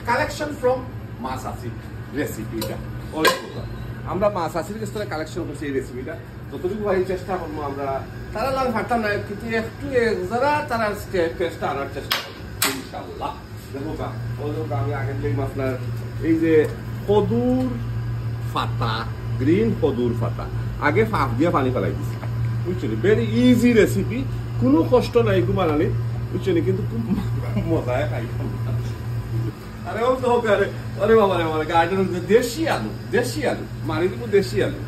Collection from মা চাচি রেসিপিটা ওই আমরা মা চাচির কাছ থেকে কালেকশন করছি এই রেসিপিটা যতটুকু ভাই চেষ্টা করবো আমরা তারা লাভ হাঁটতাম না কিন্তু একটু যারা তারা টেস্টটা আনার চেষ্টা করবো ইনশাল্লাহ। দেখো আমি আগে দেখবো আপনার এই যে কদুর ফাতা গ্রিন কদুর ফাতা আগে ফাঁক দিয়ে পানি ফেলাই দিচ্ছি বুঝছেন ভেরি ইজি রেসিপি কোনো কষ্ট নাই গো বানানি বুঝছেন কিন্তু খুব মজায় খাই আরে ও তো হোক আরে আরে বাবা রে আমার গার্ডেন দেশি আলু মারি দিব দেশি আলু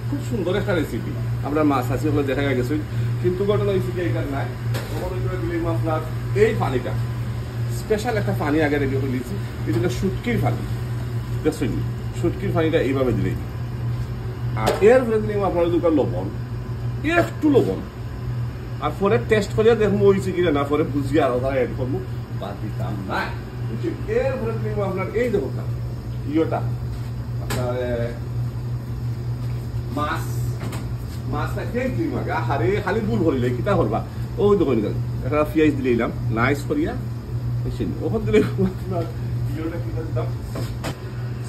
খুব সুন্দর একটা রেসিপি আমরা মাছ আছে হলে দেখা গেছে কিন্তু ঘটনা হয়েছে কি এইখানে নাই তখন ওই দিলাম আপনার এই পানিটা স্পেশাল একটা পানি আগে রেডি করে দিয়েছি এটা শুটকির পানি দেখছেন শুটকির পানিটা এইভাবে দিলেই আর এরপরে দিলাম আপনার দোকান লবণ একটু লবণ আর পরে টেস্ট করিয়া দেখুন হয়েছে কিনা না পরে বুঝিয়ে আরো তারা এড করবো বা দিতাম না এরপরে দিলাম আপনার এই দেখো ইয়েটা আপনার মাছটা খেয়ে দিলাম আগে হারে খালি ভুল করিলে কিতা করবা ওই দোকান একটা পেঁয়াজ দিলাম নাইস করিয়া বুঝছেন ওখান দিলে আপনার ইয়েটা কিনা দিতাম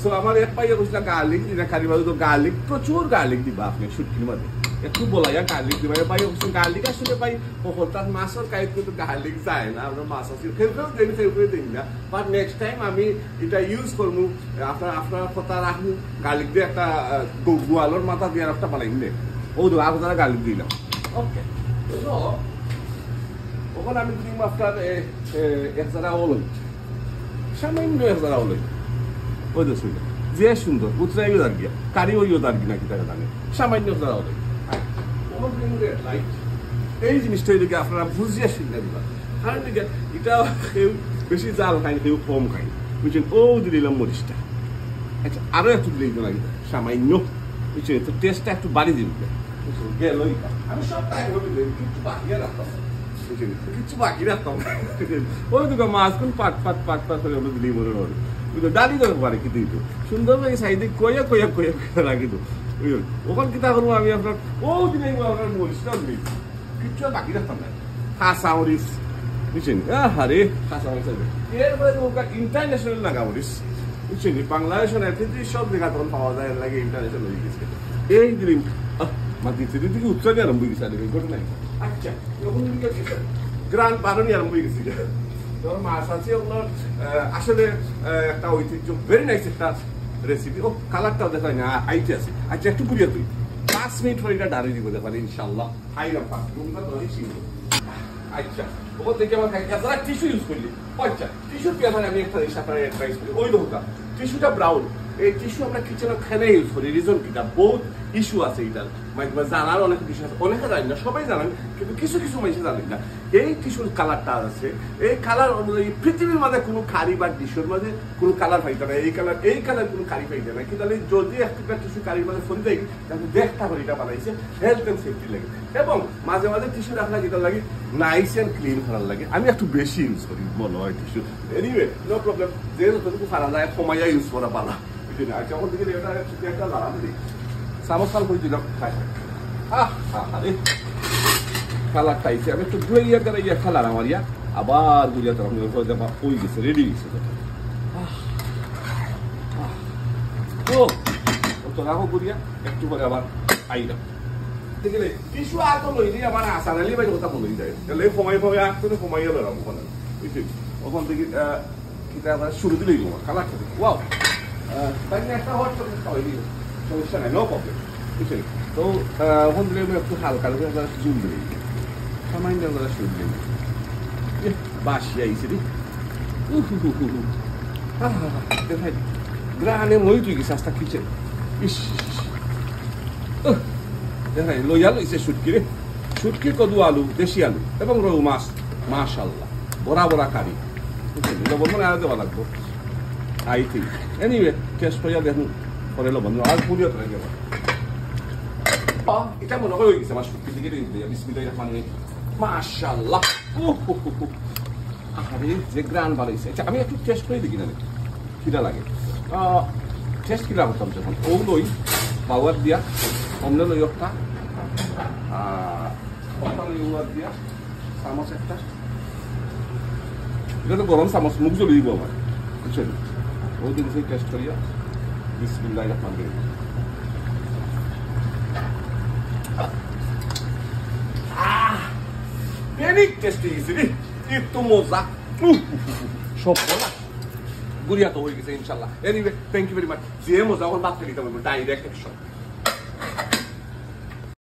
সো আমার এক পাইয়া বসলা গার্লিক দিনা কারি বাজু তো গার্লিক প্রচুর গার্লিক দিবা আপনি শুটকির মধ্যে একটু বলাইয়া গার্লিক দিবা পাইয়া বসছেন গার্লিক আসলে পাই হঠাৎ মাছের কাইত কিন্তু গার্লিক যায় না আমরা মাছ আছে ফেরফেরে দিই না বাট নেক্সট টাইম আমি এটা ইউজ করবো আপনার কথা রাখবো গার্লিক দিয়ে একটা গোয়ালোর মাথা দিয়ে একটা বানাই নে ও আগে তারা গার্লিক দিলাম ওকে ওখানে আমি দিলাম আপনার একজারা ওলই সামান্য একজারা ওলই ওই তো সুন্দর যে সুন্দর উতরাইও দাঁড় গিয়া কারিও দাঁড় গিয়ে নাকি তারা জানে সামান্য তারা হবে এই জিনিসটা এদিকে আপনারা বুঝিয়া শিখতে দিবেন কারণ এটা কেউ বেশি জাল খাই কেউ কম খাই বুঝছেন ও দিলাম মরিচটা আচ্ছা আরো একটু দিলে নাকি সামান্য বুঝছেন তো টেস্টটা একটু বাড়িয়ে দিবে বুঝছেন গেলই আমি সব টাইম কিছু বাকি রাখতাম বুঝছেন কিছু বাকি রাখতাম ওই দুটো মাছ কোন পাট করে আমরা দিলেই মনে হবে ডালি করে পারে কিন্তু সুন্দর লাগে সাইডে কইয়া রাখি তো ওখান কিতা করবো আমি আপনার ও দিনে আপনার মরিচটা দিই কিচ্ছু বাকি রাখতাম না কাঁচা মরিচ বুঝছেন হারে কাঁচা মরিচ এরপরে ইন্টারন্যাশনাল নাগা মরিচ বুঝছেন বাংলাদেশের কিন্তু সব জায়গা তখন পাওয়া যায় লাগে ইন্টারন্যাশনাল হয়ে গেছে এই দিন মাতিছে দিকে উৎসবে আরম্ভ হয়ে গেছে ঘটনা আচ্ছা গ্রান্ড বারণই আরম্ভ হয়ে গেছে মাছ আছে ওগুলোর আসলে একটা ঐতিহ্য ভেরি নাইস একটা রেসিপি ও কালারটাও দেখায় না আইতে আছে আচ্ছা একটু পুড়িয়ে তুই 5 মিনিট পরে এটা দাঁড়িয়ে দিব দেখালে ইনশাল্লাহ হাইরাম পাক আচ্ছা ওখান থেকে আমার যারা টিস্যু ইউজ করলি আচ্ছা টিস্যুর পেপারে আমি একটা আপনার অ্যাডভাইস করি ওই লোকটা টিস্যুটা ব্রাউন এই টিস্যু আমরা কিচেনে খেলে ইউজ করি রিজন কিটা বহুত ইস্যু আছে এটার মানে জানার অনেক বিষয় আছে অনেকে জানি না সবাই জানেন কিন্তু কিছু মানুষ জানেন না এই টিস্যুর কালারটা আছে এই কালার অনুযায়ী পৃথিবীর মাঝে কোনো কারি বা টিস্যুর মাঝে কোনো কালার পাইতে না এই কালার কোনো কারি পাইতে না কিন্তু যদি একটা টিস্যু কারির মাঝে ফোন দেয় তাহলে দেখতে করে এটা বানাইছে হেলথ এন্ড সেফটি লাগে এবং মাঝে মাঝে টিস্যু রাখা যেটা লাগে নাইস এন্ড ক্লিন করার লাগে আমি একটু বেশি ইউজ করি মনে হয় টিস্যু এনিওয়ে নো প্রবলেম যে যতটুকু ফারা যায় কমাইয়া ইউজ করা পালা আচ্ছা ওখান থেকে একটা লাগাতে দিই সামোসাল করে দিলাম আরে কালার খাইছে আমি একটু গুড়াইয়া গাড়াইয়া খালার আমার ইয়া আবার গুড়িয়া তখন ওই গেছে রেডি গেছে তো রাখো গুড়িয়া একটু পরে আবার আইলাম দেখলে টিস্যু আর তো লইলি আমার আশা নালি বাইরে কথা বলেই যায় তাহলে সময় আসতে সময় বেড়াবো ওখানে বুঝলি ওখান থেকে শুরু দিলেই কালার খেতে ওয়াও তাই একটা হট সমস্যা নাই নো প্রবলেম বুঝছেন তো ওখান থেকে আমি একটু হালকা জুম দিলে সামান্য শুরু দিলে বাসি আইসি রে দেখাই গ্রানে মই তুই গেছে আস্তা কিচেন ইস দেখাই লইয়া লইছে শুটকি কদু আলু দেশি আলু এবং রৌ মাছ মাশাল্লাহ বড়া কারি বুঝছেন লবণ মানে আরো দেওয়া লাগবো আই থিঙ্ক এনিওয়ে টেস্ট করিয়া দেখুন পরে লবণ আর পুরিয়া ট্রাই করবো এটা মনে হয়ে গেছে আমার শুটকি দিকে বিসমিল্লাহির রহমানির রহিম মাশাআল্লাহ আরে যে গ্রান বানাইছে আচ্ছা আমি একটু টেস্ট করে দেখি না কিটা লাগে টেস্ট কিটা করতাম যখন ওগুলোই পাওয়ার দিয়া অন্য লই একটা কথা লই দিয়া চামচ একটা এটা তো গরম চামচ মুখ জ্বলি দিব আমার বুঝছেন ওই দিন সেই টেস্ট করিয়া বিসমিল্লাহির রহমানির রহিম ভেরি টেস্টি রে এত মজা সব বলা গুড়িয়া তো হয়ে গেছে ইনশাল্লাহ anyway thank you very much যে মজা আমার বাচ্চা দিতে পারবো ডাইরেক্ট একশো